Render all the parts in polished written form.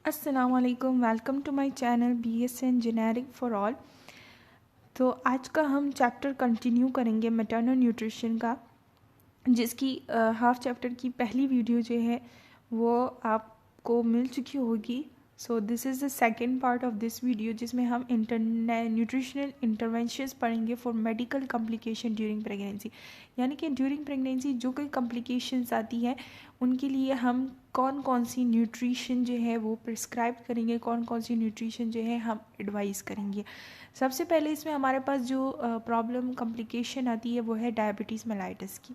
अस्सलाम वालेकुम, welcome to my channel BSN generic for all. तो आज का हम चैप्टर कंटिन्यू करेंगे मैटरनल न्यूट्रिशन का, जिसकी हाफ चैप्टर की पहली वीडियो जो है वो आपको मिल चुकी होगी। So this is the second part of this video, जिसमें हम न्यूट्रिशनल इंटरवेंशंस पढ़ेंगे for medical complication during pregnancy. यानी कि ड्यूरिंग प्रेगनेंसी जो कोई कॉम्प्लिकेशंस आती हैं उनके लिए हम कौन कौन सी न्यूट्रिशन जो है वो प्रिस्क्राइब करेंगे, कौन कौन सी न्यूट्रिशन जो है हम एडवाइस करेंगे। सबसे पहले इसमें हमारे पास जो प्रॉब्लम कॉम्प्लिकेशन आती है वो है डायबिटीज़ मेलाइटिस की।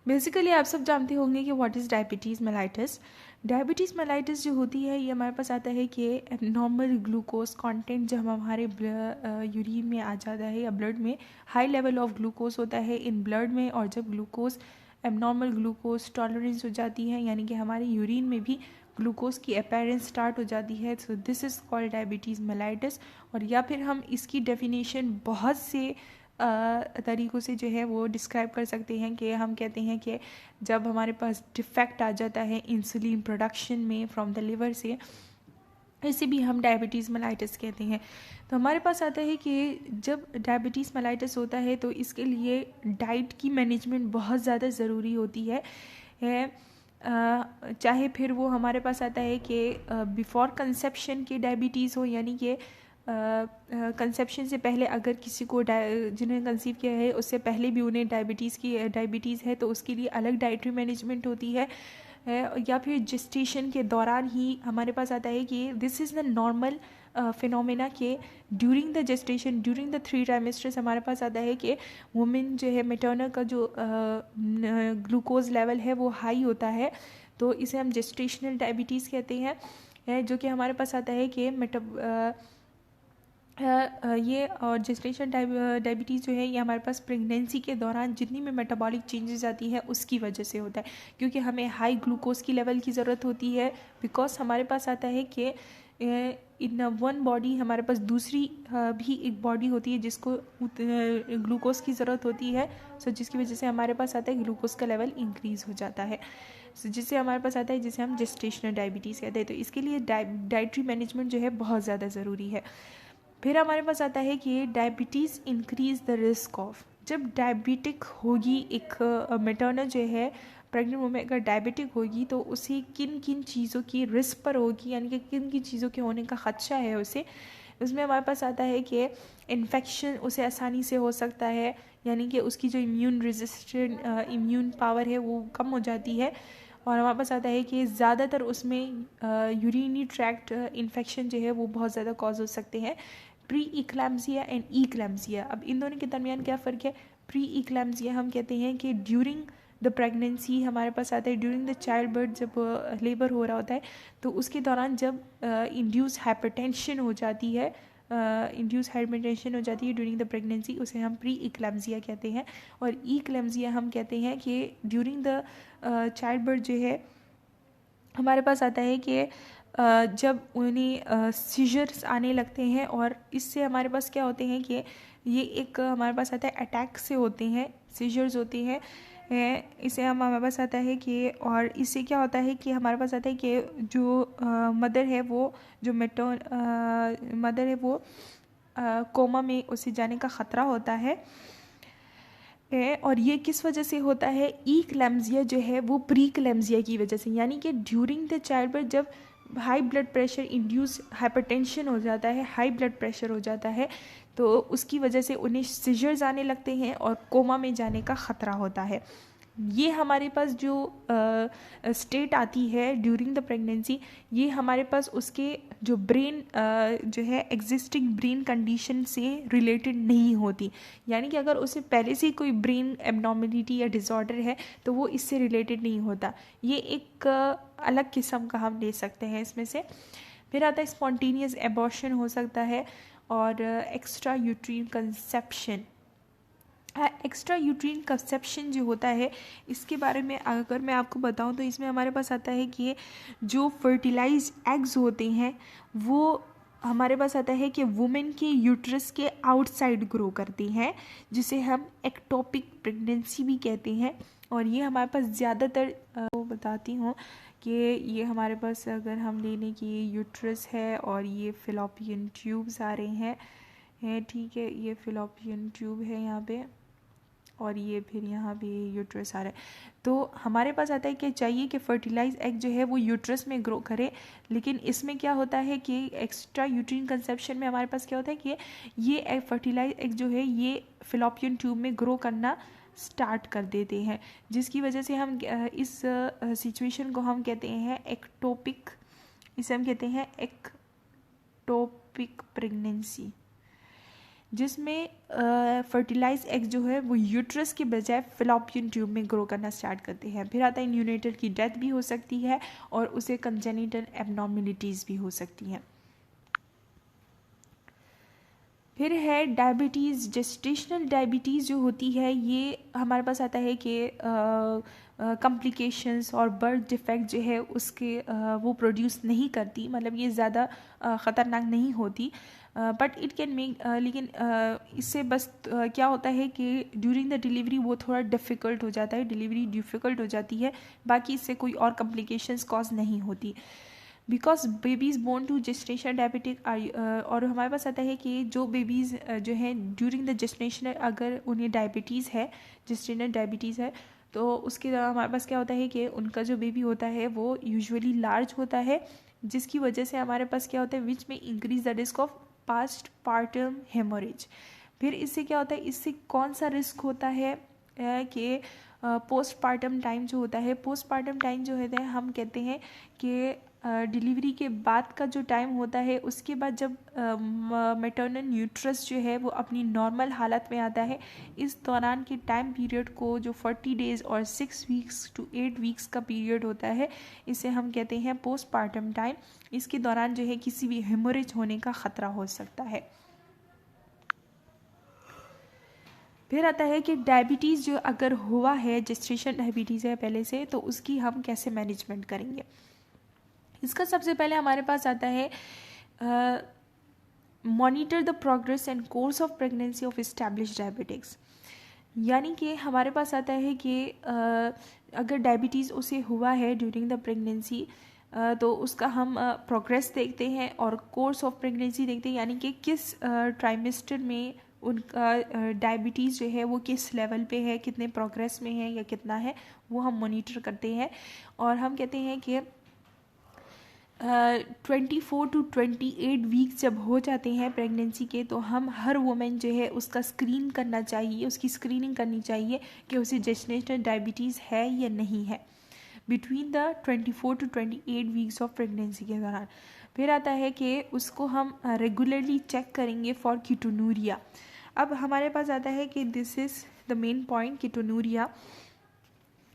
बेसिकली आप सब जानते होंगे कि what is diabetes mellitus. Diabetes mellitus जो होती है ये हमारे पास आता है कि नॉर्मल ग्लूकोज कंटेंट जब हमारे यूरिन में आ जाता है या ब्लड में, हाई लेवल ऑफ ग्लूकोज होता है इन ब्लड में, और जब ग्लूकोज एबनॉर्मल ग्लूकोज टॉलरेंस हो जाती है, यानी कि हमारे यूरिन में भी ग्लूकोज की अपीयरेंस स्टार्ट हो जाती है, so this is called diabetes mellitus. और या फिर हम इसकी डेफिनेशन बहुत से तरीक़ों से जो है वो डिस्क्राइब कर सकते हैं कि हम कहते हैं कि जब हमारे पास डिफेक्ट आ जाता है इंसुलिन प्रोडक्शन में फ्रॉम द लिवर से, इसे भी हम डायबिटीज़ मेलाइटिस कहते हैं। तो हमारे पास आता है कि जब डायबिटीज़ मेलाइटिस होता है तो इसके लिए डाइट की मैनेजमेंट बहुत ज़्यादा ज़रूरी होती है। चाहे फिर वो हमारे पास आता है कि बिफोर कंसेप्शन की डायबिटीज़ हो, यानी कि कंसेप्शन से पहले अगर किसी को जिन्होंने कंसीव किया है उससे पहले भी उन्हें डायबिटीज़ है तो उसके लिए अलग डाइटरी मैनेजमेंट होती है। या फिर जेस्टेशन के दौरान ही हमारे पास आता है कि this is the normal phenomena के during the gestation, during the 3 trimesters हमारे पास आता है कि वुमेन जो है मैटरनल का जो ग्लूकोज लेवल है वो हाई होता है, तो इसे हम जेस्टेशनल डायबिटीज़ कहते हैं। जो कि हमारे पास आता है कि ये और जेस्टेशन डायबिटीज़ जो है ये हमारे पास प्रेगनेंसी के दौरान जितनी भी मेटाबॉलिक चेंजेस आती है उसकी वजह से होता है, क्योंकि हमें हाई ग्लूकोज की लेवल की ज़रूरत होती है। बिकॉज हमारे पास आता है कि इन वन बॉडी हमारे पास दूसरी भी एक बॉडी होती है जिसको ग्लूकोज की ज़रूरत होती है, सो जिसकी वजह से हमारे पास आता है ग्लूकोज का लेवल इंक्रीज़ हो जाता है, जिससे हमारे पास आता है जिसे हम जेस्टेशनल डायबिटीज़ कहते हैं। तो इसके लिए डाइटरी मैनेजमेंट जो है बहुत ज़्यादा ज़रूरी है। फिर हमारे पास आता है कि diabetes increase the risk of, जब डायबिटिक होगी एक मैटरनल जो है प्रेग्नेंट वुमेन अगर डायबिटिक होगी तो उसे किन किन चीज़ों की रिस्क पर होगी, यानी कि किन किन चीज़ों के होने का खदशा है उसे। उसमें हमारे पास आता है कि इन्फेक्शन उसे आसानी से हो सकता है, यानी कि उसकी जो इम्यून पावर है वो कम हो जाती है। और हमारे पास आता है कि ज़्यादातर उसमें यूरिनरी ट्रैक्ट इन्फेक्शन जो है वो बहुत ज़्यादा कॉज हो सकते हैं। प्री इक्लैम्सिया एंड इक्लैम्सिया, अब इन दोनों के दरमियान क्या फ़र्क है। प्री इक्लैम्सिया हम कहते हैं कि ड्यूरिंग द प्रेगनेंसी हमारे पास आता है, ड्यूरिंग द चाइल्ड बर्थ जब लेबर हो रहा होता है तो उसके दौरान जब इंड्यूस हाइपरटेंशन हो जाती है, ड्यूरिंग द प्रेगनेंसी, उसे हम प्री इक्लैम्सिया कहते हैं। और इक्लैम्सिया हम कहते हैं कि ड्यूरिंग द चाइल्ड बर्थ जो है हमारे पास आता है कि जब उन्हें सीजर्स आने लगते हैं, और इससे हमारे पास क्या होते हैं कि ये एक हमारे पास आता है अटैक से होते हैं, सीजर्स होते हैं। इसे हमारे पास आता है कि, और इससे क्या होता है कि हमारे पास आता है कि जो मदर है वो मदर है वो कोमा में उसे जाने का ख़तरा होता है। और ये किस वजह से होता है, इक्लैम्सिया जो है वो प्री क्लैम्सिया की वजह से, यानी कि ड्यूरिंग द चाइल्ड बर्थ जब high blood pressure induce hypertension हो जाता है, हाई ब्लड प्रेशर हो जाता है, तो उसकी वजह से उन्हें सीजर्स आने लगते हैं और कोमा में जाने का ख़तरा होता है। ये हमारे पास जो स्टेट आती है ड्यूरिंग द प्रेगनेंसी, ये हमारे पास उसके जो ब्रेन जो है एग्जिस्टिंग ब्रेन कंडीशन से रिलेटेड नहीं होती, यानी कि अगर उसे पहले से कोई ब्रेन एबनॉर्मलिटी या डिसऑर्डर है तो वो इससे रिलेटेड नहीं होता। ये एक अलग किस्म का हम ले सकते हैं इसमें से। फिर आता है स्पॉन्टेनियस एबॉर्शन हो सकता है, और extra uterine conception. Extra uterine conception जो होता है इसके बारे में अगर मैं आपको बताऊं तो इसमें हमारे पास आता है कि जो फर्टिलाइज एग्स होते हैं वो हमारे पास आता है कि वुमेन के यूट्रस के आउटसाइड ग्रो करते हैं, जिसे हम एक्टोपिक प्रेगनेंसी भी कहते हैं। और ये हमारे पास ज़्यादातर बताती हूँ कि ये हमारे पास अगर हम ले लें कि ये यूट्रस है और ये फिलोपियन ट्यूब्स आ रहे हैं, ठीक है, ये फिलोपियन ट्यूब है यहाँ पे और ये फिर यहाँ पे यूट्रस आ रहा है। तो हमारे पास आता है कि चाहिए कि फर्टिलाइज एग जो है वो यूट्रस में ग्रो करे, लेकिन इसमें क्या होता है कि एक्स्ट्रा यूट्रीन कंसेप्शन में हमारे पास क्या होता है कि ये एग फर्टिलाइज एग जो है ये फिलोपियन ट्यूब में ग्रो करना स्टार्ट कर देते हैं, जिसकी वजह से हम इस सिचुएशन को हम कहते हैं एक्टोपिक, इसे हम कहते हैं एक्टोपिक प्रेगनेंसी, जिसमें फर्टिलाइज एग जो है वो यूट्रस के बजाय फिलोपियन ट्यूब में ग्रो करना स्टार्ट करते हैं। फिर आता है न्यूनेटर की डेथ भी हो सकती है और उसे कंजेनिटल एबनॉर्मलिटीज़ भी हो सकती हैं। फिर है डायबिटीज़। जेस्टेशनल डायबिटीज़ जो होती है ये हमारे पास आता है कि कॉम्प्लिकेशंस और बर्थ डिफेक्ट जो है उसके वो प्रोड्यूस नहीं करती, मतलब ये ज़्यादा ख़तरनाक नहीं होती, बट इट कैन मेक, लेकिन इससे बस क्या होता है कि ड्यूरिंग द डिलीवरी वो थोड़ा डिफ़िकल्ट हो जाता है, डिलीवरी डिफ़िकल्ट हो जाती है, बाकी इससे कोई और कॉम्प्लिकेशंस कॉज नहीं होती। Because babies born to gestation diabetic और हमारे पास आता है कि जो बेबीज़ जो है ड्यूरिंग द जेस्टेशन अगर उन्हें डायबिटीज़ है, जेस्टेशनल डायबिटीज़ है, तो उसके हमारे पास क्या होता है कि उनका जो बेबी होता है वो यूजुअली लार्ज होता है, जिसकी वजह से हमारे पास क्या होता है विच में increase the risk of past partum haemorrhage. फिर इससे क्या होता है, इससे कौन सा रिस्क होता है कि पोस्ट पार्टम टाइम जो होता है, पोस्ट पार्टम टाइम जो होता है हम कहते हैं कि डिलीवरी के बाद का जो टाइम होता है उसके बाद जब मैटरनल न्यूट्रस जो है वो अपनी नॉर्मल हालत में आता है, इस दौरान के टाइम पीरियड को जो 40 डेज़ और 6 वीक्स टू 8 वीक्स का पीरियड होता है, इसे हम कहते हैं पोस्ट पार्टम टाइम। इसके दौरान जो है किसी भी हेमोरेज होने का ख़तरा हो सकता है। फिर आता है कि डायबिटीज़ जो अगर हुआ है, जेस्टेशन डायबिटीज़ है पहले से, तो उसकी हम कैसे मैनेजमेंट करेंगे। इसका सबसे पहले हमारे पास आता है monitor the progress and course of pregnancy of established diabetics. यानी कि हमारे पास आता है कि अगर डायबिटीज़ उसे हुआ है ड्यूरिंग द प्रेगनेंसी, तो उसका हम प्रोग्रेस देखते हैं और कोर्स ऑफ प्रेगनेंसी देखते हैं, यानी कि किस ट्राइमेस्टर में उनका डायबिटीज़ जो है वो किस लेवल पे है, कितने प्रोग्रेस में है या कितना है, वो हम मॉनिटर करते हैं। और हम कहते हैं कि 24 टू 28 वीक्स जब हो जाते हैं प्रेगनेंसी के, तो हम हर वुमेन जो है उसका स्क्रीन करना चाहिए, उसकी स्क्रीनिंग करनी चाहिए कि उसे जेस्टेशनल डायबिटीज़ है या नहीं है between the 24 to 28 weeks of pregnancy के दौरान। फिर आता है कि उसको हम रेगुलरली चेक करेंगे फॉर कीटोनूरिया। अब हमारे पास आता है कि this is the main point, ketonuria.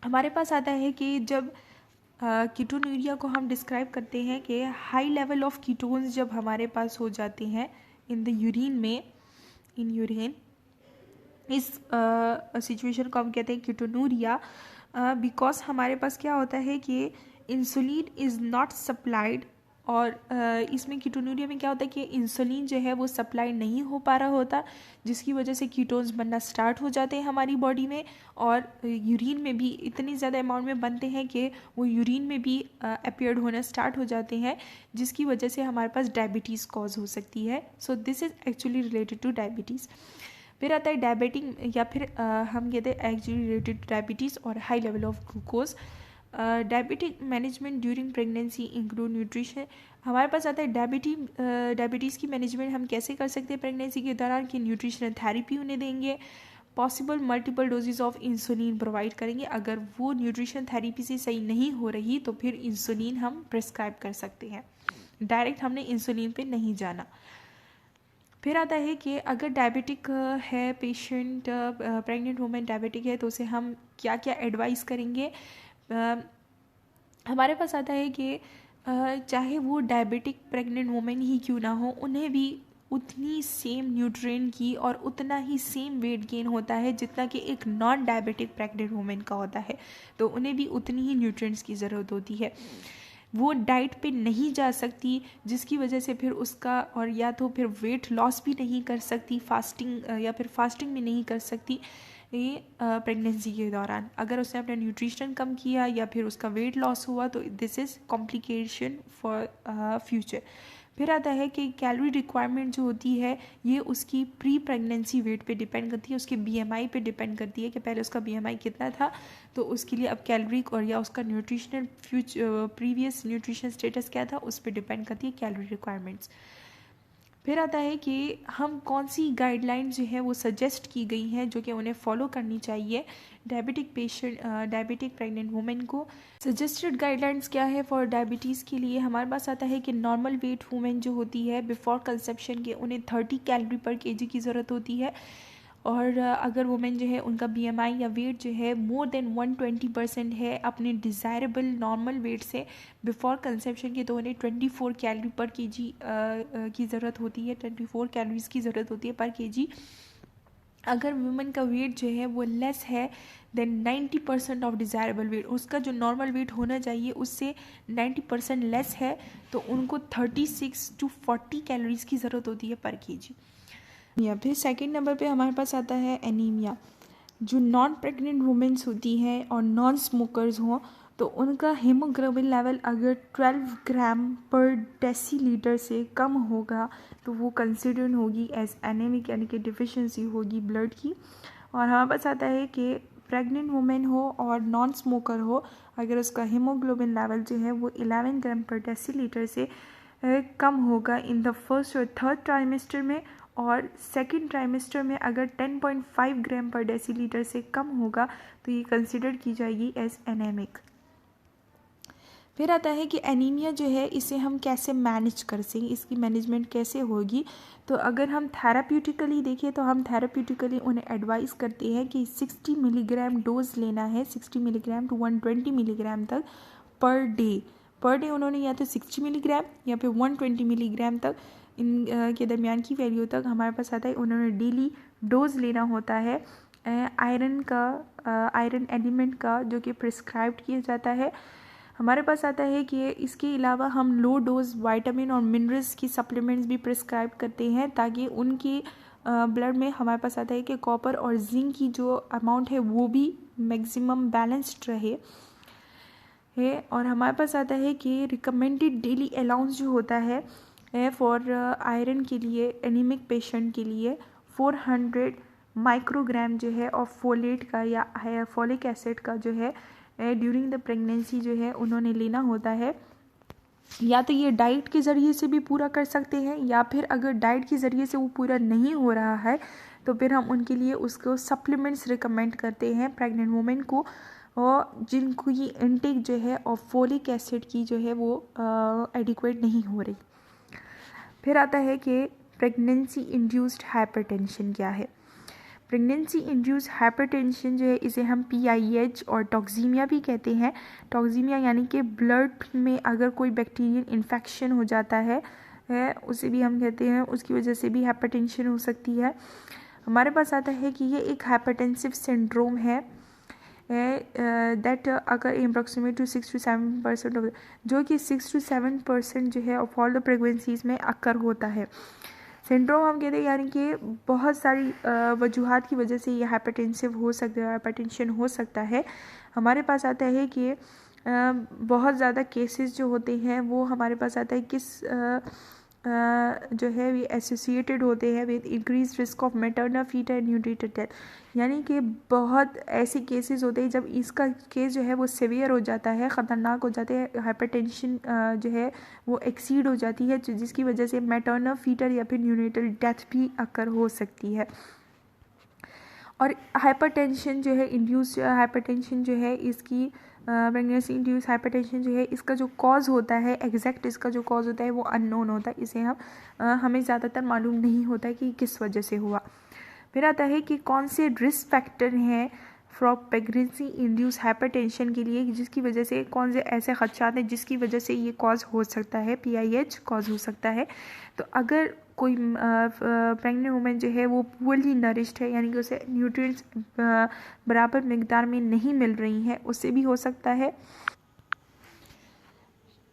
हमारे पास आता है कि जब कीटोनूरिया को हम डिस्क्राइब करते हैं कि हाई लेवल ऑफ कीटोन्स जब हमारे पास हो जाते हैं इन द यूरिन में, इन यूरिन, इस सिचुएशन को हम कहते हैं कीटोनूरिया। बिकॉज हमारे पास क्या होता है कि इंसुलिन इज़ नॉट सप्लाइड, और इसमें कीटोनूरिया में क्या होता है कि इंसुलिन जो है वो सप्लाई नहीं हो पा रहा होता, जिसकी वजह से कीटोन्स बनना स्टार्ट हो जाते हैं हमारी बॉडी में, और यूरिन में भी इतनी ज़्यादा अमाउंट में बनते हैं कि वो यूरिन में भी अपीयर्ड होना स्टार्ट हो जाते हैं, जिसकी वजह से हमारे पास डायबिटीज़ कॉज हो सकती है। So this is actually related two diabetes. फिर आता है डायबिटिक, या फिर हम कहते हैं एक्चुअली रिलेटेड टू डायबिटीज़ और high level of glucose. Diabetic management during pregnancy include nutrition. हमारे पास आता है डायबिटीज़ की मैनेजमेंट हम कैसे कर सकते हैं प्रेगनेंसी के दौरान, कि न्यूट्रिशनल थेरेपी उन्हें देंगे, possible multiple doses of insulin provide करेंगे। अगर वो न्यूट्रिशन थेरेपी से सही नहीं हो रही तो फिर इंसुलिन हम प्रिस्क्राइब कर सकते हैं, डायरेक्ट हमने इंसुलिन पे नहीं जाना। फिर आता है कि अगर डायबिटिक है पेशेंट, प्रेग्नेंट वुमेन डायबिटिक है, तो उसे हम क्या क्या एडवाइस करेंगे। हमारे पास आता है कि चाहे वो डायबिटिक प्रेग्नेंट वुमेन ही क्यों ना हो, उन्हें भी उतनी सेम न्यूट्रिएंट की और उतना ही सेम वेट गेन होता है जितना कि एक नॉन डायबिटिक प्रेग्नेंट वुमेन का होता है, तो उन्हें भी उतनी ही न्यूट्रिएंट्स की ज़रूरत होती है। वो डाइट पे नहीं जा सकती, जिसकी वजह से फिर उसका, और या तो फिर वेट लॉस भी नहीं कर सकती फास्टिंग, या फिर फास्टिंग भी नहीं कर सकती, ये प्रेगनेंसी के दौरान। अगर उसने अपना न्यूट्रिशन कम किया या फिर उसका वेट लॉस हुआ तो this is complication for future. फिर आता है कि कैलोरी रिक्वायरमेंट जो होती है ये उसकी प्री प्रेगनेंसी वेट पे डिपेंड करती है, उसके बीएमआई पे डिपेंड करती है कि पहले उसका बीएमआई कितना था, तो उसके लिए अब कैलोरी और या उसका न्यूट्रिशनल प्रीवियस न्यूट्रिशन स्टेटस क्या था उस पर डिपेंड करती है कैलोरी रिक्वायरमेंट्स। फिर आता है कि हम कौन सी गाइडलाइंस जो है वो सजेस्ट की गई हैं जो कि उन्हें फॉलो करनी चाहिए डायबिटिक प्रेग्नेंट वुमेन को। सजेस्टेड गाइडलाइंस क्या है फॉर डायबिटीज़ के लिए? हमारे पास आता है कि नॉर्मल वेट वुमेन जो होती है बिफोर कंसेप्शन के उन्हें 30 कैलोरी पर केजी की ज़रूरत होती है, और अगर वुमेन जो है उनका बीएमआई या वेट जो है मोर देन 120% है अपने डिज़ायरेबल नॉर्मल वेट से बिफोर कंसेप्शन के, तो उन्हें 24 कैलोरी पर केजी की ज़रूरत होती है, 24 कैलोरीज़ की ज़रूरत होती है पर केजी। अगर वुमेन का वेट जो है वो लेस है देन 90% ऑफ डिज़ायरेबल वेट, उसका जो नॉर्मल वेट होना चाहिए उससे 90% लेस है, तो उनको 36 to 40 कैलोरीज़ की ज़रूरत होती है पर केजी। या फिर सेकंड नंबर पे हमारे पास आता है एनीमिया। जो नॉन प्रेग्नेंट वुमेन्स होती हैं और नॉन स्मोकर्स हों तो उनका हीमोग्लोबिन लेवल अगर 12 ग्राम पर डेसीलीटर से कम होगा तो वो कंसिडर्ड होगी एज एनीमिक, यानी कि डिफिशिएंसी होगी ब्लड की। और हमारे पास आता है कि प्रेग्नेंट वुमेन हो और नॉन स्मोकर हो, अगर उसका हीमोग्लोबिन लेवल जो है वो 11 ग्राम पर डेसीलीटर से कम होगा इन द फर्स्ट और थर्ड ट्राइमेस्टर में, और सेकेंड ट्राइमेस्टर में अगर 10.5 ग्राम पर डेसीलीटर से कम होगा तो ये कंसिडर की जाएगी एज एनेमिक। फिर आता है कि एनीमिया जो है इसे हम कैसे मैनेज कर सकें, इसकी मैनेजमेंट कैसे होगी। तो अगर हम थेराप्यूटिकली देखें तो हम थेराप्यूटिकली उन्हें एडवाइस करते हैं कि 60 मिलीग्राम डोज लेना है, 60 मिलीग्राम टू 120 मिलीग्राम तक पर डे उन्होंने या तो 60 मिलीग्राम या फिर 120 मिलीग्राम तक इन के दरमियान की वैल्यू तक हमारे पास आता है उन्होंने डेली डोज लेना होता है आयरन एलिमेंट का जो कि प्रिस्क्राइब्ड किया जाता है। हमारे पास आता है कि इसके अलावा हम लो डोज विटामिन और मिनरल्स की सप्लीमेंट्स भी प्रिस्क्राइब करते हैं ताकि उनकी ब्लड में हमारे पास आता है कि कॉपर और जिंक की जो अमाउंट है वो भी मैक्सिमम बैलेंस्ड रहे है। और हमारे पास आता है कि रिकमेंडेड डेली अलाउंस जो होता है फॉर आयरन के लिए एनीमिक पेशेंट के लिए 400 माइक्रोग्राम जो है और फोलेट का या फॉलिक एसिड का जो है ड्यूरिंग द प्रेगनेंसी जो है उन्होंने लेना होता है। या तो ये डाइट के ज़रिए से भी पूरा कर सकते हैं, या फिर अगर डाइट के ज़रिए से वो पूरा नहीं हो रहा है तो फिर हम उनके लिए उसको सप्लीमेंट्स रिकमेंड करते हैं प्रेग्नेंट वुमेन को, और जिनको ये इनटेक जो है और फोलिक एसिड की जो है वो एडिक्वेट नहीं हो रही। फिर आता है कि प्रेगनेंसी इंड्यूस्ड हाइपरटेंशन क्या है। प्रेगनेंसी इंड्यूस्ड हाइपरटेंशन जो है इसे हम PIH और टॉक्सीमिया भी कहते हैं। टॉक्सीमिया यानी कि ब्लड में अगर कोई बैक्टीरियल इन्फेक्शन हो जाता है उसे भी हम कहते हैं, उसकी वजह से भी हाइपरटेंशन हो सकती है। हमारे पास आता है कि ये एक हाइपरटेंसिव सिंड्रोम है दैट अगर अप्रॉक्सीमेट टू 6 to 7% ऑफ जो कि 6 to 7% जो है ऑफ ऑल द प्रेगनेंसीज में अकर होता है। सिंड्रोम हम कहते हैं यानी कि बहुत सारी वजूहात की वजह से ये हाइपरटेंसिव हो सकता है, हाइपरटेंशन हो सकता है। हमारे पास आता है कि बहुत ज़्यादा केसेस जो होते हैं वो हमारे पास आता है किस जो है ये एसोसिएटेड होते हैं with increase risk of maternal fetal and neonatal death, यानी कि बहुत ऐसे केसेस होते हैं जब इसका केस जो है वो सीवियर हो जाता है, ख़तरनाक हो जाते हैं, हाइपरटेंशन जो है वो एक्सीड हो जाती है जिसकी वजह से मैटरनल फीटल या फिर न्यूनेटल डेथ भी अकर हो सकती है। और हाइपरटेंशन जो है इंड्यूस हाइपरटेंशन जो है इसकी प्रेगनेंसी इंड्यूस हाइपरटेंशन जो है इसका जो कॉज होता है एग्जैक्ट इसका जो कॉज होता है वो अननोन होता है, इसे हमें ज़्यादातर मालूम नहीं होता कि किस वजह से हुआ। फिर आता है कि कौन से रिस्क फैक्टर हैं फॉर प्रेगनेंसी इंड्यूस हाइपरटेंशन के लिए, जिसकी वजह से कौन से ऐसे खदशात हैं जिसकी वजह से ये कॉज हो सकता है, PIH कॉज हो सकता है। तो अगर कोई प्रेग्नेंट वुमेन जो है वो पुअरली नरिश्ड है यानी कि उसे न्यूट्रिएंट्स बराबर मिकदार में नहीं मिल रही हैं, उससे भी हो सकता है।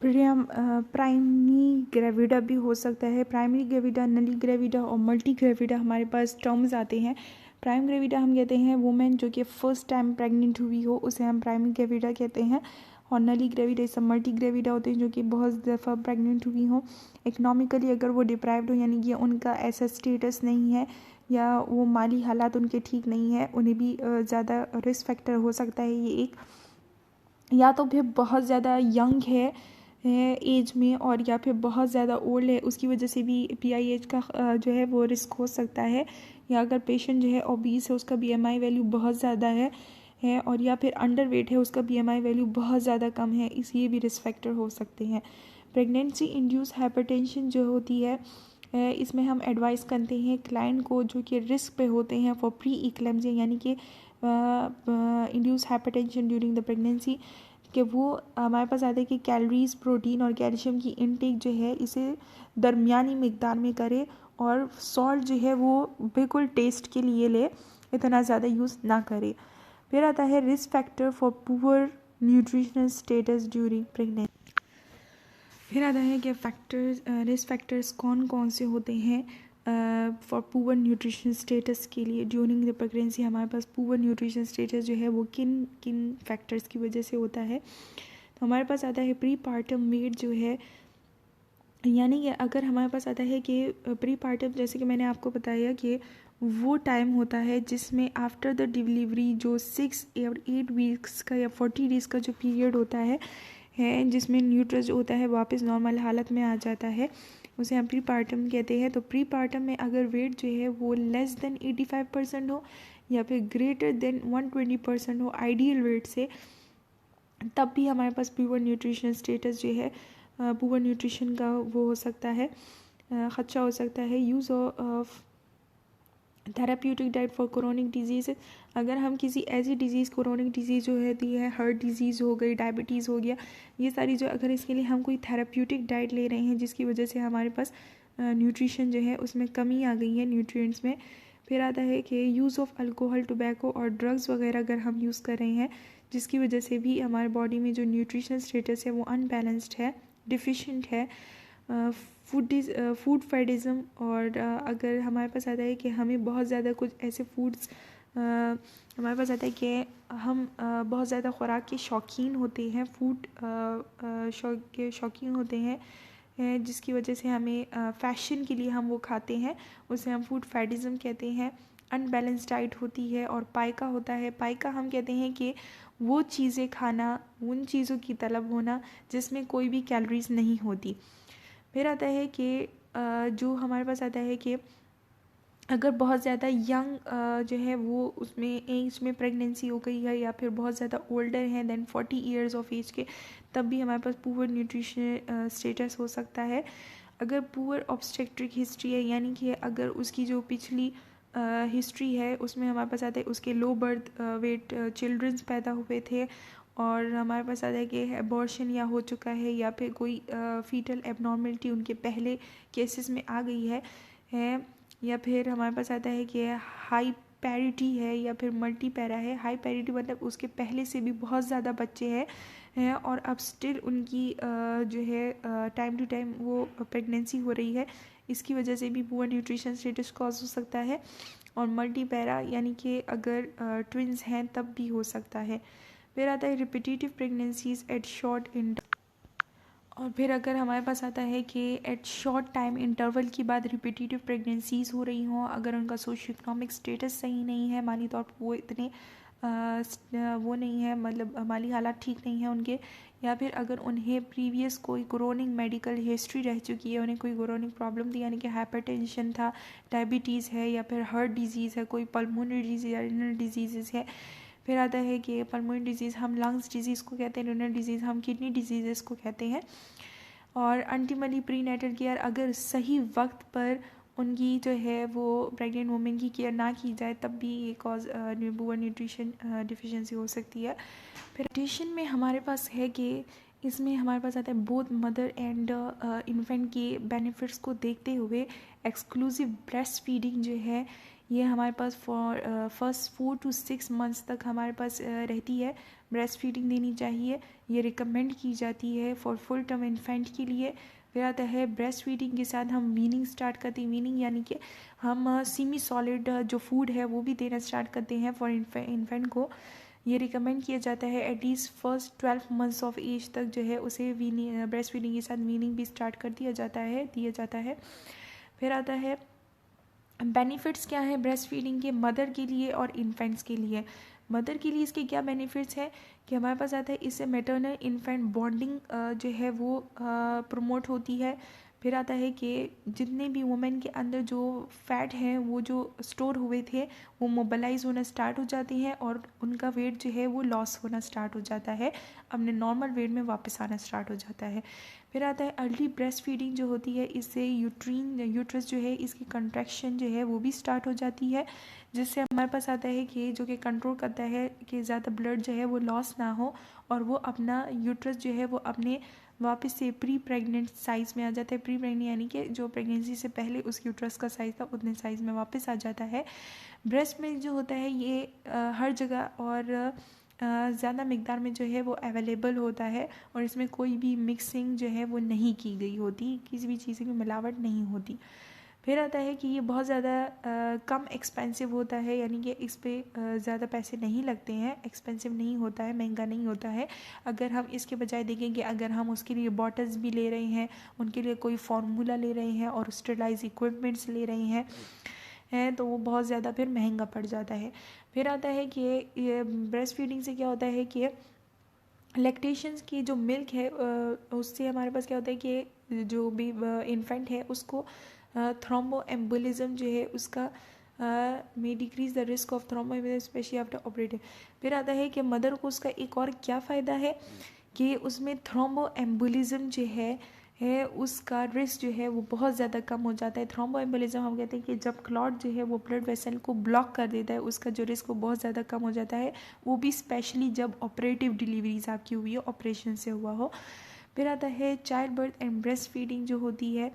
प्राइमरी ग्रेविडा भी हो सकता है। प्राइमरी ग्रेविडा, नली ग्रेविडा और मल्टी ग्रेविडा हमारे पास टर्म्स आते हैं। प्राइम ग्रेविडा हम कहते हैं वुमेन जो कि फर्स्ट टाइम प्रेग्नेंट हुई हो, उसे हम प्राइम ग्रेविडा कहते हैं। और नली ग्रेविडा सब मल्टी ग्रेविडा होते हैं जो कि बहुत दफ़ा प्रेग्नेंट हुई हों। इकोनॉमिकली अगर वो डिप्राइव्ड हो, यानी कि उनका ऐसा स्टेटस नहीं है या वो माली हालात उनके ठीक नहीं है, उन्हें भी ज़्यादा रिस्क फैक्टर हो सकता है ये एक। या तो फिर बहुत ज़्यादा यंग है एज में, और या फिर बहुत ज़्यादा ओल्ड है, उसकी वजह से भी PIH का जो है वो रिस्क हो सकता है। या अगर पेशेंट जो है ओबीस है, उसका BMI वैल्यू बहुत ज़्यादा है, और या फिर अंडर वेट है, उसका BMI वैल्यू बहुत ज़्यादा कम है, ये भी रिस्क फैक्टर हो सकते हैं। प्रेगनेंसी इंड्यूस हाइपरटेंशन जो होती है, इसमें हम एडवाइस करते हैं क्लाइंट को जो कि रिस्क पे होते हैं फॉर प्री इक्लेम्सिया, यानी कि induce hypertension during the pregnancy, कि वो हमारे पास आते हैं कि कैलोरीज, प्रोटीन और कैल्शियम की इनटेक जो है इसे दरमियानी मिकदार में करे, और सॉल्ट जो है वो बिल्कुल टेस्ट के लिए ले, इतना ज़्यादा यूज़ ना करे। फिर आता है risk factor for poor nutritional status during pregnancy. फिर आता है कि रिस्क फैक्टर्स कौन कौन से होते हैं फॉर पुअर न्यूट्रिशन स्टेटस के लिए ड्यूरिंग द प्रेगनेंसी। हमारे पास पुअर न्यूट्रिशन स्टेटस जो है वो किन किन फैक्टर्स की वजह से होता है। तो हमारे पास आता है प्री पार्टम वेट जो है, यानी कि अगर हमारे पास आता है कि प्री पार्टम, जैसे कि मैंने आपको बताया कि वो टाइम होता है जिसमें आफ्टर द डिलीवरी जो 6 और 8 वीक्स का या 40 डेज़ का जो पीरियड होता है जिसमें न्यूट्रस जो होता है वापस नॉर्मल हालत में आ जाता है, उसे हम प्री पार्टम कहते हैं। तो प्री पार्टम में अगर वेट जो है वो लेस देन 85% हो या फिर ग्रेटर देन 120% हो आइडियल वेट से, तब भी हमारे पास पुअर न्यूट्रिशन स्टेटस जो है, पुअर न्यूट्रिशन का वो हो सकता है, खदशा हो सकता है। Use of therapeutic diet for chronic disease, अगर हम किसी ऐसी डिजीज़, क्रोनिक डिजीज़ जो होती है, हार्ट डिजीज़ हो गई, डायबिटीज़ हो गया, ये सारी जो, अगर इसके लिए हम कोई थेराप्यूटिक डाइट ले रहे हैं जिसकी वजह से हमारे पास न्यूट्रिशन जो है उसमें कमी आ गई है, न्यूट्रिएंट्स में। फिर आता है कि यूज़ ऑफ अल्कोहल, टोबैको और ड्रग्स वगैरह अगर हम यूज़ कर रहे हैं, जिसकी वजह से भी हमारे बॉडी में जो न्यूट्रिशनल स्टेटस है वो अनबैलेंस्ड है, डिफिशेंट है। फूड फैडिज़म, और अगर हमारे पास आता है कि हमें बहुत ज़्यादा कुछ ऐसे फूड्स, हमारे पास आता है कि हम बहुत ज़्यादा ख़ुराक के शौकीन होते हैं, फूड के शौकीन होते हैं, जिसकी वजह से हमें फैशन के लिए हम वो खाते हैं, उसे हम फूड फैडिज़म कहते हैं। अनबैलेंस डाइट होती है, और पाइका होता है। पाइका हम कहते हैं कि वो चीज़ें खाना, उन चीज़ों की तलब होना जिसमें कोई भी कैलोरीज नहीं होती। फिर आता है कि जो हमारे पास आता है कि अगर बहुत ज़्यादा यंग जो है वो उसमें एज में प्रेगनेंसी हो गई है, या फिर बहुत ज़्यादा ओल्डर हैं देन 40 ईयर्स ऑफ एज के, तब भी हमारे पास पुअर न्यूट्रिशन स्टेटस हो सकता है। अगर पुअर ऑब्स्टेट्रिक हिस्ट्री है, यानी कि अगर उसकी जो पिछली हिस्ट्री है उसमें हमारे पास आता है उसके लो बर्थ वेट चिल्ड्रंस पैदा हुए थे, और हमारे पास आता है कि एबॉर्शन या हो चुका है, या फिर कोई फीटल एबनॉर्मलिटी उनके पहले केसेस में आ गई है, या फिर हमारे पास आता है कि हाई पैरिटी है या फिर मल्टी पैरा है। हाई पैरिटी मतलब उसके पहले से भी बहुत ज़्यादा बच्चे हैं और अब स्टिल उनकी जो है टाइम टू टाइम वो प्रेगनेंसी हो रही है, इसकी वजह से भी पुअर न्यूट्रिशन स्टेटस कॉज हो सकता है। और मल्टी पैरा यानी कि अगर ट्विंस हैं तब भी हो सकता है। फिर आता है रिपीटेटिव प्रेगनेंसीज एट शॉर्ट और फिर अगर हमारे पास आता है कि एट शॉर्ट टाइम इंटरवल के बाद रिपीटेटिव प्रेगनेंसीज हो रही हों, अगर उनका सोशो इकोनॉमिक स्टेटस सही नहीं है, माली तौर पर वो इतने वो नहीं है, मतलब माली हालात ठीक नहीं है उनके, या फिर अगर उन्हें प्रीवियस कोई क्रोनिक मेडिकल हिस्ट्री रह चुकी है, उन्हें कोई क्रोनिक प्रॉब्लम थी, यानी कि हाइपरटेंशन था, डायबिटीज़ है, या फिर हार्ट डिजीज़ है, कोई पल्मोनरी डिजीज़ या रिनल डिजीज़ है। फिर आता है कि पल्मोनरी डिजीज़ हम लंग्स डिजीज़ को कहते हैं, रिनल डिजीज़ हम किडनी डिजीज़ को कहते हैं। और अल्टीमेटली प्री नेटल केयर अगर सही वक्त पर उनकी जो है वो प्रेग्नेंट वुमेन की केयर ना की जाए, तब भी ये कॉज पुअर न्यूट्रिशन डिफिशिएंसी हो सकती है। फिर न्यूट्रिशन में हमारे पास है कि इसमें हमारे पास आता है बोथ मदर एंड इन्फेंट के बेनिफिट्स को देखते हुए एक्सक्लूसिव ब्रेस्ट फीडिंग जो है ये हमारे पास फर्स्ट 4 to 6 मंथ्स तक हमारे पास रहती है। ब्रेस्ट फीडिंग देनी चाहिए, ये रिकमेंड की जाती है फॉर फुल टर्म इन्फेंट के लिए। फिर आता है ब्रेस्ट फीडिंग के साथ हम वीनिंग स्टार्ट करते हैं। वीनिंग यानी कि हम सेमी सॉलिड जो फूड है वो भी देना स्टार्ट करते हैं फॉर इन्फेंट को। ये रिकमेंड किया जाता है at least first 12 months of age तक जो है उसे वीनिंग ब्रेस्ट फीडिंग के साथ वीनिंग भी स्टार्ट कर दिया जाता है। फिर आता है बेनिफिट्स क्या है ब्रेस्ट फीडिंग के मदर के लिए और इन्फेंट्स के लिए। मदर के लिए इसके क्या बेनिफिट्स हैं कि हमारे पास आता है इससे मैटरनल इन्फेंट बॉन्डिंग जो है वो प्रमोट होती है। फिर आता है कि जितने भी वुमेन के अंदर जो फैट है वो जो स्टोर हुए थे वो मोबिलाइज होना स्टार्ट हो जाते हैं और उनका वेट जो है वो लॉस होना स्टार्ट हो जाता है, अपने नॉर्मल वेट में वापस आना स्टार्ट हो जाता है। फिर आता है अर्ली ब्रेस्ट फीडिंग जो होती है, इससे यूट्रस जो है इसकी कंट्रैक्शन जो है वो भी स्टार्ट हो जाती है, जिससे हमारे पास आता है कि जो कि कंट्रोल करता है कि ज़्यादा ब्लड जो है वो लॉस ना हो और वो अपना यूट्रस जो है वो अपने वापस से प्री प्रेग्नेंट साइज़ में आ जाता है। प्री प्रेग्नेंट यानी कि जो प्रेगनेंसी से पहले उस यूट्रस का साइज़ था उतने साइज़ में वापस आ जाता है। ब्रेस्ट मिल्क जो होता है ये हर जगह और ज़्यादा मिकदार में जो है वो अवेलेबल होता है और इसमें कोई भी मिक्सिंग जो है वो नहीं की गई होती, किसी भी चीज़ की मिलावट नहीं होती। फिर आता है कि ये बहुत ज़्यादा कम एक्सपेंसिव होता है, यानी कि इस पर ज़्यादा पैसे नहीं लगते हैं, एक्सपेंसिव नहीं होता है, महंगा नहीं होता है। अगर हम इसके बजाय देखें कि अगर हम उसके लिए बॉटल्स भी ले रहे हैं, उनके लिए कोई फार्मूला ले रहे हैं और स्टेरलाइज इक्विपमेंट्स ले रहे हैं तो वो बहुत ज़्यादा फिर महंगा पड़ जाता है। फिर आता है कि ये ब्रेस्ट फीडिंग से क्या होता है कि लैक्टेशंस की जो मिल्क है उससे हमारे पास क्या होता है कि जो भी इन्फेंट है उसको थ्रोम्बो एम्बोलिज्म जो है उसका में decrease the risk of thrombo embolism specially after operative. फिर आता है कि मदर को उसका एक और क्या फ़ायदा है कि उसमें थ्रोम्बो एम्बोलिज्म जो है उसका रिस्क जो है वो बहुत ज़्यादा कम हो जाता है। थ्रोम्बो एम्बोलिज्म हम कहते हैं कि जब क्लॉट जो है वो ब्लड वेसल को ब्लॉक कर देता है, उसका जो रिस्क वो बहुत ज़्यादा कम हो जाता है, वो भी स्पेशली जब ऑपरेटिव डिलीवरीज आपकी हुई हो, ऑपरेशन से हुआ हो। फिर आता है child birth and breast feeding जो होती है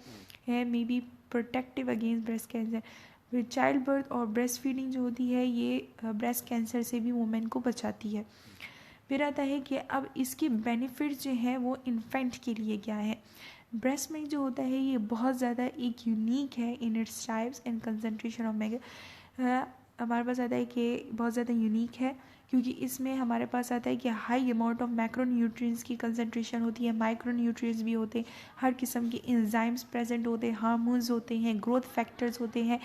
may be protective against breast cancer. Child birth और ब्रेस्ट फीडिंग जो होती है ये ब्रेस्ट कैंसर से भी वुमेन को बचाती है। फिर आता है कि अब इसके बेनिफिट्स जो हैं वो इन्फेंट के लिए क्या है। ब्रेस्ट मिल्क जो होता है ये बहुत ज़्यादा एक यूनिक है in its types and concentration of mega. हमारे पास आता है कि बहुत ज़्यादा यूनिक है क्योंकि इसमें हमारे पास आता है कि high amount of macro nutrients की कंसनट्रेशन होती है, माइक्रो न्यूट्रिएंट्स भी होते हैं, हर किस्म के एंजाइम्स प्रेजेंट होते हैं, हार्मोन्स होते हैं, ग्रोथ फैक्टर्स होते हैं,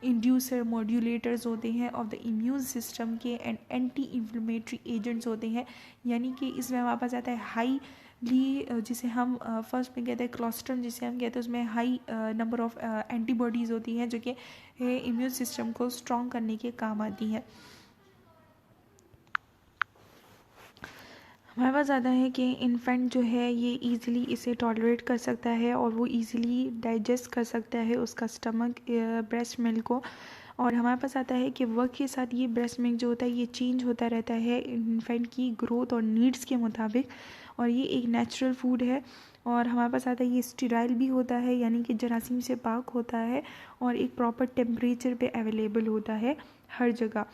इंड्यूसर मॉड्यूलेटर्स होते हैं ऑफ द इम्यून सिस्टम के एंड एंटी इन्फ्लेमेटरी एजेंट्स होते हैं। यानी कि इसमें हमारे पास आता है हाईली जिसे हम फर्स्ट में कहते हैं क्लोस्ट्रम जिसे हम कहते हैं, उसमें हाई नंबर ऑफ एंटीबॉडीज़ होती हैं जो कि इम्यून सिस्टम को स्ट्रॉन्ग करने के काम आती हैं। हमारे पास आता है कि इन्फेंट जो है ये इजीली इसे टॉलरेट कर सकता है और वो इजीली डाइजेस्ट कर सकता है उसका स्टमक ब्रेस्ट मिल्क को। और हमारे पास आता है कि वक्त के साथ ये ब्रेस्ट मिल्क जो होता है ये चेंज होता रहता है इन्फेंट की ग्रोथ और नीड्स के मुताबिक, और ये एक नेचुरल फूड है। और हमारे पास आता है ये स्टेराइल भी होता है, यानी कि जरासीम से पाक होता है और एक प्रॉपर टेम्परेचर पे अवेलेबल होता है हर जगह।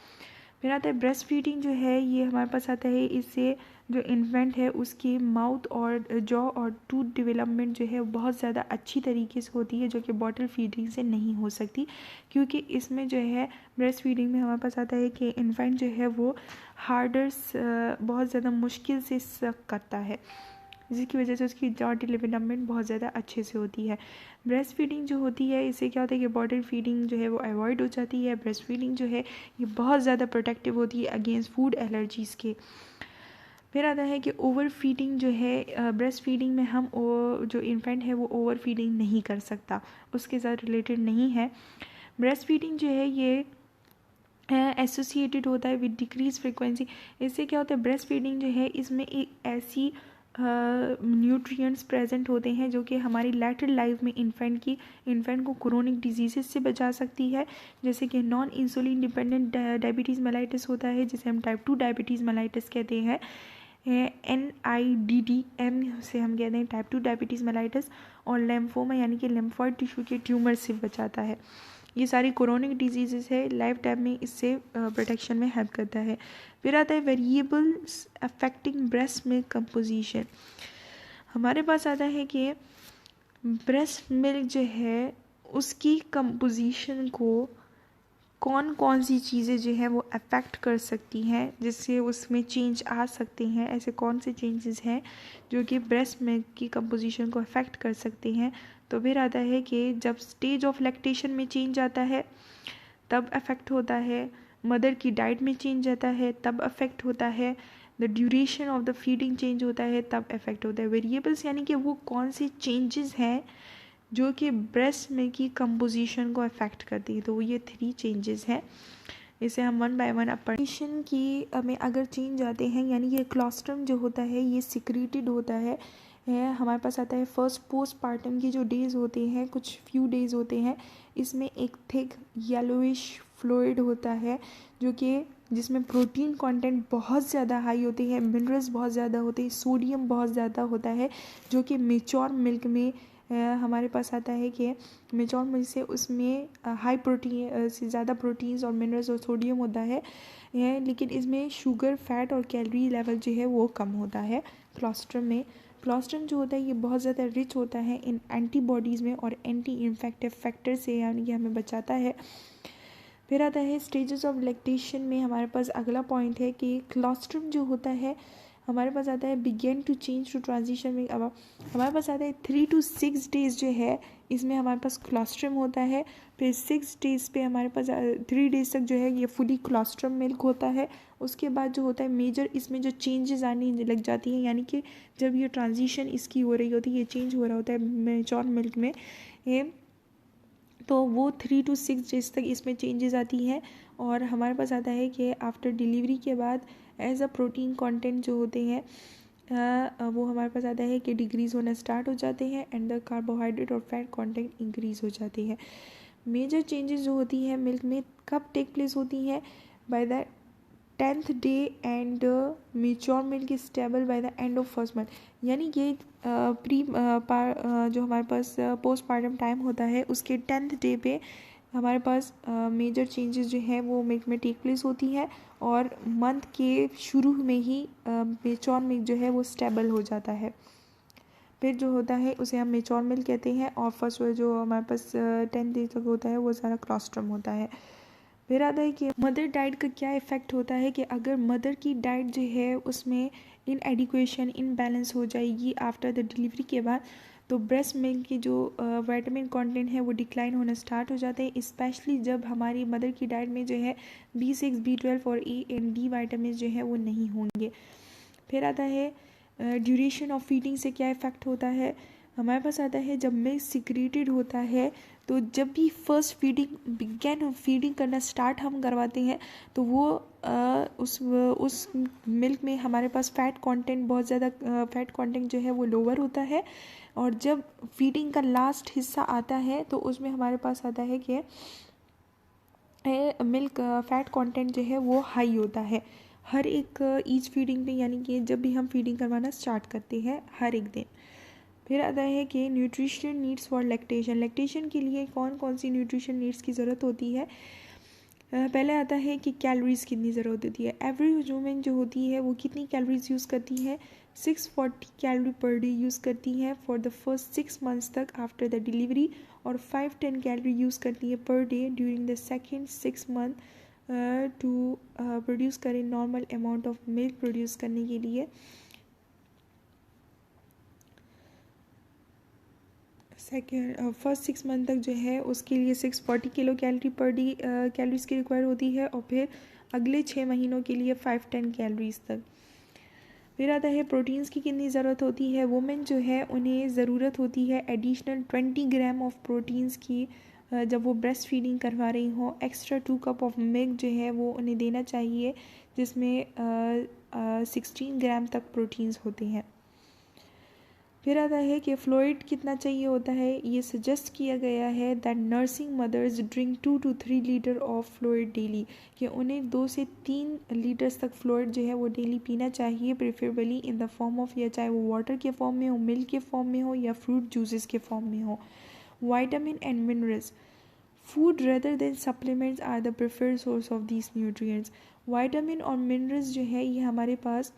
फिर आता है ब्रेस्ट फीडिंग जो है ये हमारे पास आता है इससे जो इन्फेंट है उसकी माउथ और जॉ और टूथ डेवलपमेंट जो है बहुत ज़्यादा अच्छी तरीके से होती है, जो कि बॉटल फीडिंग से नहीं हो सकती, क्योंकि इसमें जो है ब्रेस्ट फीडिंग में हमारे पास आता है कि इन्फेंट जो है वो हार्डर्स बहुत ज़्यादा मुश्किल से सक करता है, जिसकी वजह से उसकी जॉ डेवलपमेंट बहुत ज़्यादा अच्छे से होती है। ब्रेस्ट फीडिंग जो होती है इससे क्या होता है कि बॉटल फीडिंग जो है वो अवॉइड हो जाती है। ब्रेस्ट फीडिंग जो है ये बहुत ज़्यादा प्रोटेक्टिव होती है अगेंस्ट फूड एलर्जीज़ के। फिर आता है कि ओवर फीडिंग जो है ब्रेस्ट फीडिंग में हम जो इन्फेंट है वो ओवर फीडिंग नहीं कर सकता, उसके साथ रिलेटेड नहीं है। ब्रेस्ट फीडिंग जो है ये एसोसिएटेड होता है विद डिक्रीज फ्रिक्वेंसी। इससे क्या होता है ब्रेस्ट फीडिंग जो है इसमें एक ऐसी न्यूट्रिएंट्स प्रेजेंट होते हैं जो कि हमारी लेटर लाइफ में इन्फेंट को क्रोनिक डिजीज़ से बचा सकती है, जैसे कि non insulin dependent diabetes mellitus होता है जिसे हम टाइप 2 डायबिटीज़ मेलाइटिस कहते हैं। NIDDM से हम कहते हैं टाइप 2 डायबिटीज़ मेलाइटिस, और लेम्फोमा यानी कि लिम्फॉइड टिश्यू के ट्यूमर से बचाता है। ये सारी क्रोनिक डिजीजेस है, लाइफ टाइम में इससे प्रोटेक्शन में हेल्प करता है। फिर आता है variables affecting breast milk composition. हमारे पास आता है कि ब्रेस्ट मिल्क जो है उसकी कंपोजिशन को कौन कौन सी चीज़ें जो है वो अफेक्ट कर सकती हैं, जिससे उसमें चेंज आ सकते हैं। ऐसे कौन से चेंजेस हैं जो कि ब्रेस्ट मिल्क की कंपोजिशन को अफेक्ट कर सकते हैं। तो फिर आता है कि जब स्टेज ऑफ लैक्टेशन में चेंज आता है तब अफेक्ट होता है, मदर की डाइट में चेंज आता है तब अफेक्ट होता है, the duration of the feeding change होता है तब अफेक्ट होता है। वेरिएबल्स यानी कि वो कौन से चेंजेस हैं जो कि ब्रेस्ट मिल्क की कंपोजिशन को अफेक्ट करती है। तो ये 3 चेंजेस हैं, इसे हम वन बाय वन अपडेशन की में अगर चेंज आते हैं, यानी कि क्लोस्ट्रम जो होता है ये सिक्रीटेड होता है हमारे पास आता है फर्स्ट पोस्टपार्टम की जो डेज़ होते हैं, कुछ फ्यू डेज़ होते हैं, इसमें एक थिक येलोइश फ्लूइड होता है जो कि जिसमें प्रोटीन कंटेंट बहुत ज़्यादा हाई होती है, मिनरल्स बहुत ज़्यादा होते हैं, सोडियम बहुत ज़्यादा होता है, जो कि मेच्योर मिल्क में हमारे पास आता है कि मेच्योर मिल्क से उसमें हाई प्रोटीन से ज़्यादा प्रोटीन्स और मिनरल्स और सोडियम होता है, लेकिन इसमें शुगर, फैट और कैलोरी लेवल जो है वो कम होता है क्लोस्ट्रम में। क्लोस्ट्रम जो होता है ये बहुत ज़्यादा रिच होता है इन एंटीबॉडीज़ में और एंटी इन्फेक्टिव फैक्टर से, यानी कि हमें बचाता है। फिर आता है स्टेजेस ऑफ लैक्टेशन में हमारे पास अगला पॉइंट है कि क्लोस्ट्रम जो होता है हमारे पास आता है begin to change to transition में। अब हमारे पास आता है 3 to 6 डेज़ जो है इसमें हमारे पास क्लोस्ट्रम होता है। फिर 6 डेज़ पे हमारे पास 3 डेज़ तक जो है ये फुली क्लोस्ट्रम मिल्क होता है। उसके बाद जो होता है मेजर इसमें जो चेंजेस आने लग जाती हैं, यानी कि जब ये ट्रांजिशन इसकी हो रही होती है, ये चेंज हो रहा होता है मेच्योर मिल्क में, ये तो वो 3 to 6 डेज़ तक इसमें चेंजेस आती हैं। और हमारे पास आता है कि आफ्टर डिलीवरी के बाद एज अ प्रोटीन कंटेंट जो होते हैं वो हमारे पास आता है कि डिक्रीज़ होना स्टार्ट हो जाते हैं एंड द कार्बोहाइड्रेट और फैट कंटेंट इंक्रीज़ हो जाते हैं। मेजर चेंजेस जो होती हैं मिल्क में कब टेक प्लेस होती हैं? By the 10th day and mature milk is stable by the end of first month. यानी कि जो हमारे पास पोस्टपार्टम टाइम होता है उसके 10th डे पे हमारे पास मेजर चेंजेस जो है वो मिल्क में टेक प्लेस होती है और मंथ के शुरू में ही मेच्योर मिल्क जो है वो स्टेबल हो जाता है। फिर जो होता है उसे हम मेच्योर मिल्क कहते हैं और फर्स्ट जो हमारे पास 10 डे तक होता है वो सारा क्लोस्ट्रम होता है। फिर आता है कि मदर डाइट का क्या इफ़ेक्ट होता है कि अगर मदर की डाइट जो है उसमें इनएडिक्वेशन, इनबैलेंस हो जाएगी आफ्टर द डिलीवरी के बाद, तो ब्रेस्ट मिल्क की जो विटामिन कंटेंट है वो डिक्लाइन होना स्टार्ट हो जाते हैं, स्पेशली जब हमारी मदर की डाइट में जो है B6, B12 और E एंड D विटामिन जो है वो नहीं होंगे। फिर आता है ड्यूरेशन ऑफ फीडिंग से क्या इफ़ेक्ट होता है। हमारे पास आता है जब मिल्क सिक्रीटेड होता है तो जब भी फर्स्ट फीडिंग करना स्टार्ट हम करवाते हैं तो वो उस मिल्क में हमारे पास फ़ैट कंटेंट बहुत ज़्यादा फ़ैट कंटेंट जो है वो लोअर होता है और जब फीडिंग का लास्ट हिस्सा आता है तो उसमें हमारे पास आता है कि मिल्क फ़ैट कंटेंट जो है वो हाई होता है हर एक ईच फीडिंग पे, यानी कि जब भी हम फीडिंग करवाना स्टार्ट करते हैं हर एक दिन। फिर आता है कि nutrition needs for lactation. Lactation के लिए कौन कौन सी न्यूट्रिशन नीड्स की ज़रूरत होती है। पहले आता है कि कैलोरीज़ कितनी ज़रूरत होती है। एवरी वुमेन जो होती है वो कितनी कैलोरीज़ यूज़ करती है, 640 कैलोरी पर डे यूज़ करती है फॉर द फर्स्ट 6 मंथ्स तक आफ्टर द डिलीवरी और 510 कैलोरी यूज़ करती है पर day during the second 6 month to produce करें normal amount of milk produce करने के लिए। फर्स्ट 6 मंथ तक जो है उसके लिए 640 kilo calorie per day calories की रिक्वायर होती है और फिर अगले 6 महीनों के लिए 510 कैलोरीज़ तक। फिर आता है प्रोटीन्स की कितनी ज़रूरत होती है। वुमेन जो है उन्हें ज़रूरत होती है एडिशनल 20 ग्राम ऑफ प्रोटीन्स की जब वो ब्रेस्ट फीडिंग करवा रही हों। एक्स्ट्रा 2 कप ऑफ मिल्क जो है वो उन्हें देना चाहिए जिसमें 16 ग्राम तक प्रोटीन्स होते हैं। फिर आता है कि फ्लूइड कितना चाहिए होता है। ये सजेस्ट किया गया है that nursing mothers drink 2 to 3 litre of fluid daily, कि उन्हें 2 से 3 लीटर्स तक फ्लूइड जो है वो डेली पीना चाहिए, preferably in the form of, या चाहे वो वाटर के फॉर्म में हो, मिल्क के फॉर्म में हो या फ्रूट जूसेस के फॉर्म में हो। Vitamin and minerals. Food rather than supplements are the preferred source of these nutrients. Vitamin और मिनरल्स जो है ये हमारे पास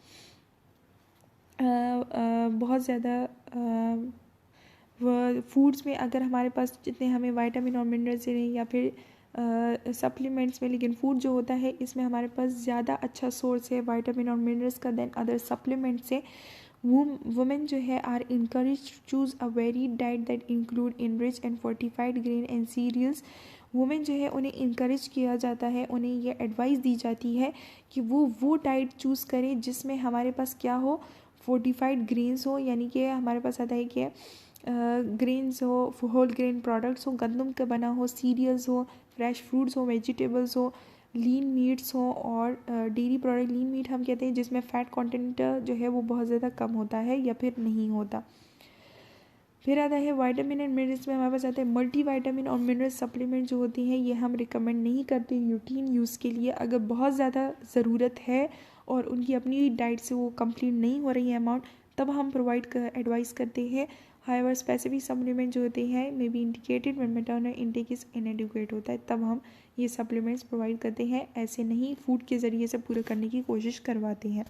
बहुत ज़्यादा फूड्स में, अगर हमारे पास जितने हमें वाइटामिन और मिनरल्स हैं या फिर सप्लीमेंट्स में, लेकिन फूड जो होता है इसमें हमारे पास ज़्यादा अच्छा सोर्स है वाइटामिन और मिनरल्स का देन अदर सप्लीमेंट्स से। वुमेन जो है are encourage choose a very diet that include enrich and fortified grain and cereals. Women जो है उन्हें इनकरेज किया जाता है, उन्हें ये एडवाइस दी जाती है कि वो डाइट चूज़ करें जिसमें हमारे पास क्या हो, फोर्टिफाइड ग्रेन्स हो, यानी कि हमारे पास आता है कि ग्रेन्स हो, होल ग्रेन प्रोडक्ट्स हो, गंदम का बना हो, सीरियल्स हो, फ्रेश फ्रूट्स हो, वेजिटेबल्स हो, लीन मीट्स हो और डेयरी प्रोडक्ट। लीन मीट हम कहते हैं जिसमें फ़ैट कंटेंट जो है वो बहुत ज़्यादा कम होता है या फिर नहीं होता। फिर आता है वाइटामिन एंड मिनरल्स में हमारे पास आता है मल्टी वाइटामिन और मिनरल सप्लीमेंट जो होती हैं ये हम रिकमेंड नहीं करते रूटीन यूज़ के लिए। अगर बहुत ज़्यादा ज़रूरत है और उनकी अपनी डाइट से वो कंप्लीट नहीं हो रही है अमाउंट, तब हम एडवाइस करते हैं। हाउएवर स्पेसिफिक सप्लीमेंट जो होते हैं may be indicated when maternal intake is इनएडिक्वेट होता है, तब हम ये सप्लीमेंट्स प्रोवाइड करते हैं। ऐसे नहीं फूड के ज़रिए से पूरा करने की कोशिश करवाते हैं।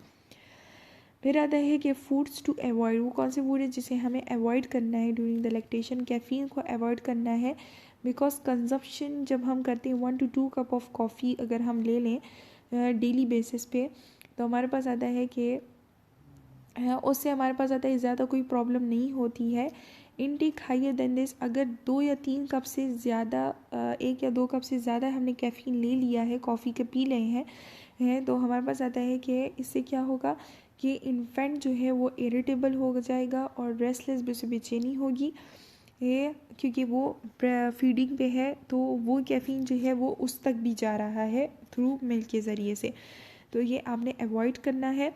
फिर आता है कि फूड्स टू अवॉइड, वो कौन से फूड है जिसे हमें अवॉइड करना है ड्यूरिंग द लैक्टेशन। कैफ़ीन को अवॉइड करना है बिकॉज कंजप्शन जब हम करते हैं 1 to 2 कप ऑफ कॉफ़ी अगर हम ले लें डेली बेसिस पे, तो हमारे पास आता है कि उससे हमारे पास आता है ज़्यादा कोई प्रॉब्लम नहीं होती है। इनटेक हाइयर देन दिस, अगर 2 या 3 कप से ज़्यादा 1 या 2 कप से ज़्यादा हमने कैफ़ीन ले लिया है, कॉफ़ी के पी रहे हैं तो हमारे पास आता है कि इससे क्या होगा कि इन्फेंट जो है वो इरिटेबल हो जाएगा और रेस्टलेस बेचैनी होगी ये, क्योंकि वो फीडिंग पे है तो वो कैफ़ीन जो है वो उस तक भी जा रहा है थ्रू मिल्क के ज़रिए से, तो ये आपने अवॉइड करना है।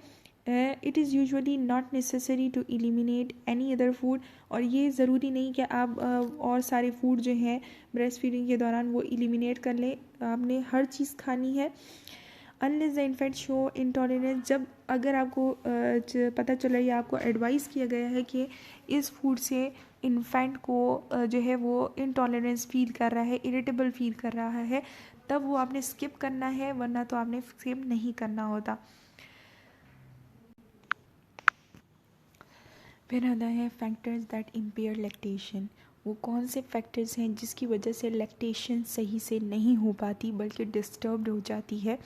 It is usually not necessary to eliminate any other food, और ये ज़रूरी नहीं कि आप और सारे फूड जो हैं ब्रेस्ट फीडिंग के दौरान वो एलिमिनेट कर लें, आपने हर चीज़ खानी है। Unless the infant show intolerance, जब अगर आपको पता चला या आपको एडवाइस किया गया है कि इस फूड से इन्फेंट को जो है वो इंटॉलरेंस फील कर रहा है, इरिटेबल फील कर रहा है, तब वो आपने स्किप करना है, वरना तो आपने स्किप नहीं करना होता। फिर आता है फैक्टर्स दैट इम्पेयर लैक्टेशन। वो कौन से फैक्टर्स हैं जिसकी वजह से लैक्टेशन सही से नहीं हो पाती बल्कि डिस्टर्ब्ड हो जाती है।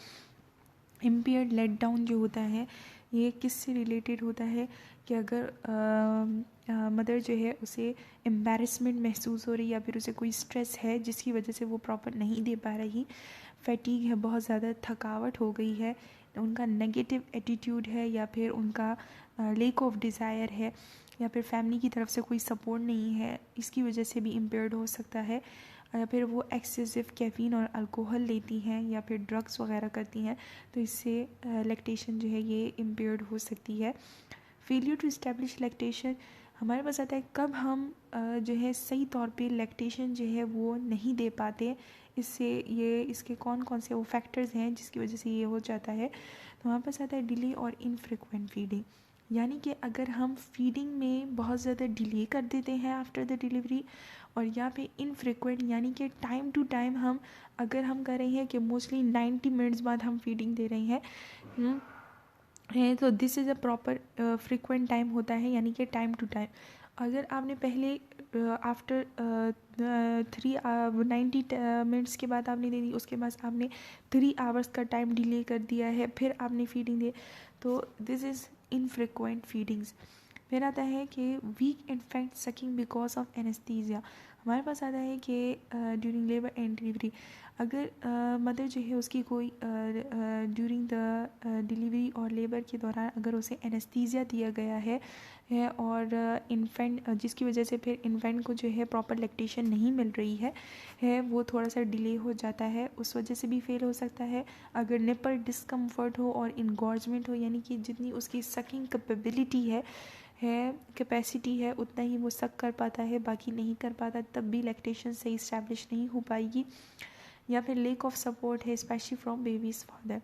इम्पेयर्ड लेट डाउन जो होता है ये किससे रिलेटेड होता है कि अगर मदर जो है उसे एम्बैरेसमेंट महसूस हो रही या फिर उसे कोई स्ट्रेस है जिसकी वजह से वो प्रॉपर नहीं दे पा रही, फैटीग है, बहुत ज़्यादा थकावट हो गई है, उनका नेगेटिव एटीट्यूड है या फिर उनका लेक ऑफ डिज़ायर है या फिर फैमिली की तरफ से कोई सपोर्ट नहीं है, इसकी वजह से भी इम्पेयर्ड हो सकता है। या फिर वो एक्सेसिव कैफ़ीन और अल्कोहल लेती हैं या फिर ड्रग्स वगैरह करती हैं, तो इससे लैक्टेशन जो है ये इम्पेयर्ड हो सकती है। फेलियर टू इस्टेब्लिश लैक्टेशन, हमारे पास आता है कब हम जो है सही तौर पे लैक्टेशन जो है वो नहीं दे पाते, इससे ये इसके कौन कौन से वो फैक्टर्स हैं जिसकी वजह से ये हो जाता है। तो हमारे पास आता है डिले और इनफ्रिक्वेंट फीडिंग, यानी कि अगर हम फीडिंग में बहुत ज़्यादा डिले कर देते हैं आफ्टर द डिलीवरी, और यहाँ पे इनफ्रिक्वेंट यानी कि टाइम टू टाइम हम अगर हम कर रहे हैं कि मोस्टली 90 मिनट्स बाद हम फीडिंग दे रहे हैं तो this is a proper frequent time होता है, यानी कि टाइम टू टाइम। अगर आपने पहले आफ्टर 90 मिनट्स के बाद आपने दे दी, उसके बाद आपने 3 आवर्स का टाइम डिले कर दिया है, फिर आपने फीडिंग दी, तो दिस इज़ इनफ्रिक्वेंट फीडिंग्स। फिर आता है कि weak infant sucking because of anaesthesia, हमारे पास आता है कि ड्यूरिंग लेबर एंड डिलीवरी अगर मदर जो है उसकी कोई ड्यूरिंग द डिलीवरी और लेबर के दौरान अगर उसे एनेस्थीसिया दिया गया है और इन्फेंट जिसकी वजह से फिर इन्फेंट को जो है प्रॉपर लैक्टेशन नहीं मिल रही है वो थोड़ा सा डिले हो जाता है, उस वजह से भी फेल हो सकता है। अगर निपल डिस्कम्फर्ट हो और इनगॉर्जमेंट हो, यानी कि जितनी उसकी सकिंग कैपेबिलिटी है कैपेसिटी है उतना ही वो सक कर पाता है, बाकी नहीं कर पाता, तब भी लैक्टेशन सही इस्टेब्लिश नहीं हो पाएगी। या फिर लेक ऑफ सपोर्ट है स्पेशली फ्रॉम बेबीज़ फादर।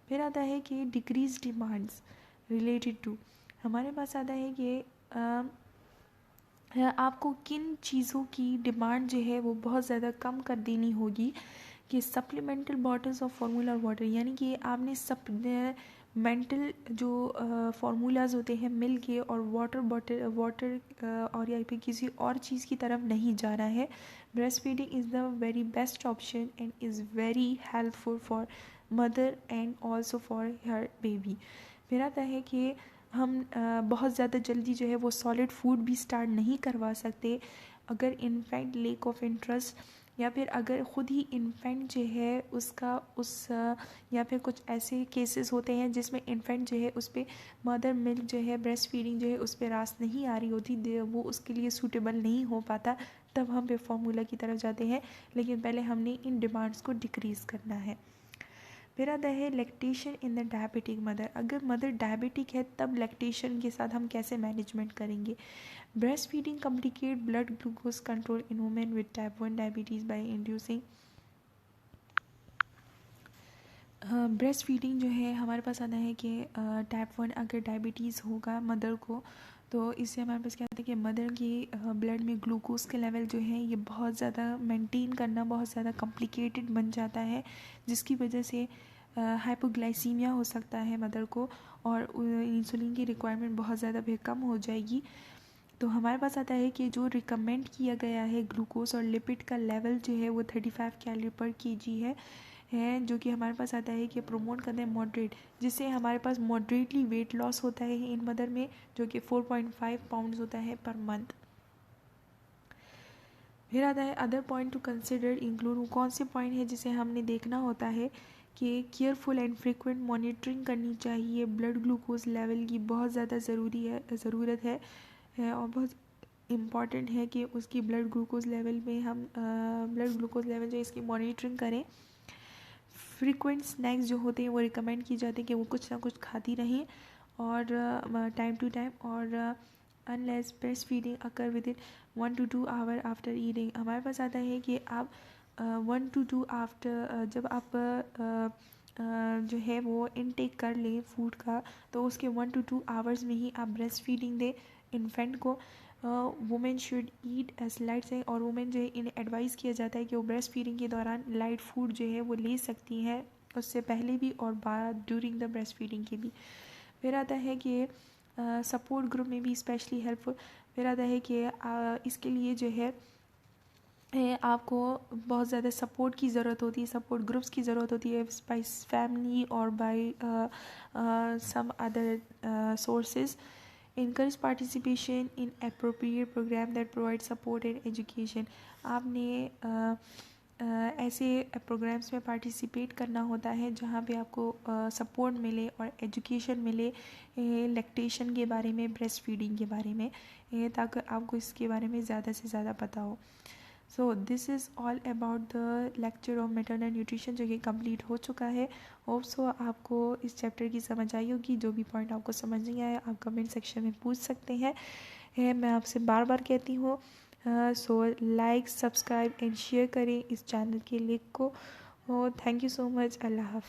फिर आता है कि डिक्रीज डिमांड्स रिलेटेड टू, हमारे पास आता है कि आपको किन चीज़ों की डिमांड जो है वो बहुत ज़्यादा कम कर देनी होगी कि supplemental bottles of formula water, यानी कि आपने सप्लीमेंटल जो फार्मूलाज होते हैं मिल के और वाटर और या फिर किसी और चीज़ की तरफ नहीं जाना है। Breast feeding is the very best option and is very helpful for mother and also for her baby. फिर आता है कि हम बहुत ज़्यादा जल्दी जो है वो सॉलिड फूड भी स्टार्ट नहीं करवा सकते अगर इन्फेंट लेक ऑफ इंटरेस्ट, या फिर अगर ख़ुद ही इन्फेंट जो है उसका या फिर कुछ ऐसे केसेस होते हैं जिसमें इन्फेंट जो है उस पर मदर मिल्क जो है ब्रेस्ट फीडिंग जो है उस पर रास नहीं आ रही होती, वो उसके लिए सूटेबल नहीं हो पाता, तब हम पे फार्मूला की तरफ जाते हैं। लेकिन पहले हमने इन डिमांड्स को डिक्रीज़ करना है। फिर आता है lactation in the diabetic mother. अगर मदर डायबिटिक है तब लैक्टेशन के साथ हम कैसे मैनेजमेंट करेंगे। Breast feeding complicate blood glucose control in women with type 1 diabetes by inducing. Breast feeding जो है हमारे पास आता है कि टाइप 1 अगर डायबिटीज़ होगा मदर को, तो इससे हमारे पास क्या होता है कि मदर की ब्लड में ग्लूकोज के लेवल जो है ये बहुत ज़्यादा मेंटेन करना बहुत ज़्यादा कॉम्प्लिकेटेड बन जाता है, जिसकी वजह से हाइपोग्लाइसीमिया हो सकता है मदर को और इंसुलिन की रिक्वायरमेंट बहुत ज़्यादा फिर कम हो जाएगी। तो हमारे पास आता है कि जो रिकमेंड किया गया है ग्लूकोज और लिपिड का लेवल जो है वो 35 कैलोरी पर केजी है जो कि हमारे पास आता है कि प्रमोट करते हैं मॉडरेट, जिससे हमारे पास मॉडरेटली वेट लॉस होता है इन मदर में, जो कि 4.5 पाउंड्स होता है पर मंथ। फिर आता है other point two consider include, वो कौन से पॉइंट है जिसे हमने देखना होता है कि केयरफुल एंड फ्रिक्वेंट मॉनिटरिंग करनी चाहिए। ब्लड ग्लूकोज लेवल की बहुत ज़्यादा ज़रूरत है और बहुत इम्पॉर्टेंट है कि उसकी ब्लड ग्लूकोज लेवल में हम ब्लड ग्लूकोज लेवल जो इसकी मॉनिटरिंग करें। फ्रीक्वेंट स्नैक्स जो होते हैं वो रिकमेंड की जाती है कि वो कुछ ना कुछ खाती रहें और टाइम टू टाइम, और unless breast feeding occur with in 1 to 2 hour after eating. हमारे पास आता है कि आप 1 to 2 आफ्टर जब आप जो है वो इनटेक कर लें फूड का, तो उसके 1 to 2 आवर्स में ही आप ब्रेस्ट फीडिंग दें इन्फेंट को। Women should eat as light से, और वुमेन जो है इन्हें एडवाइस किया जाता है कि वो ब्रेस्ट फीडिंग के दौरान लाइट फूड जो है वो ले सकती हैं, उससे पहले भी और बाद ड्यूरिंग द ब्रेस्ट फीडिंग के भी। फिर आता है कि सपोर्ट ग्रुप में भी स्पेशली हेल्पफुल। फिर आता है कि इसके लिए जो है आपको बहुत ज़्यादा सपोर्ट की ज़रूरत होती है, सपोर्ट ग्रुप्स की ज़रूरत होती है बाय फैमिली और by some other sources. Encourage participation in appropriate program that provide support and education। आपने ऐसे प्रोग्राम्स में पार्टिसिपेट करना होता है जहाँ पे आपको सपोर्ट मिले और एजुकेशन मिले लैक्टेशन के बारे में, ब्रेस्ट फीडिंग के बारे में, ताकि आपको इसके बारे में ज़्यादा से ज़्यादा पता हो। So this is all about the lecture of maternal nutrition, जो कि कंप्लीट हो चुका है। होप सो आपको इस चैप्टर की समझ आई होगी। जो भी पॉइंट आपको समझ नहीं आया आप कमेंट सेक्शन में पूछ सकते हैं। मैं आपसे बार बार कहती हूँ so like, subscribe and share करें इस चैनल के लिंक को। Thank you so much. Allah हाफ़िज़।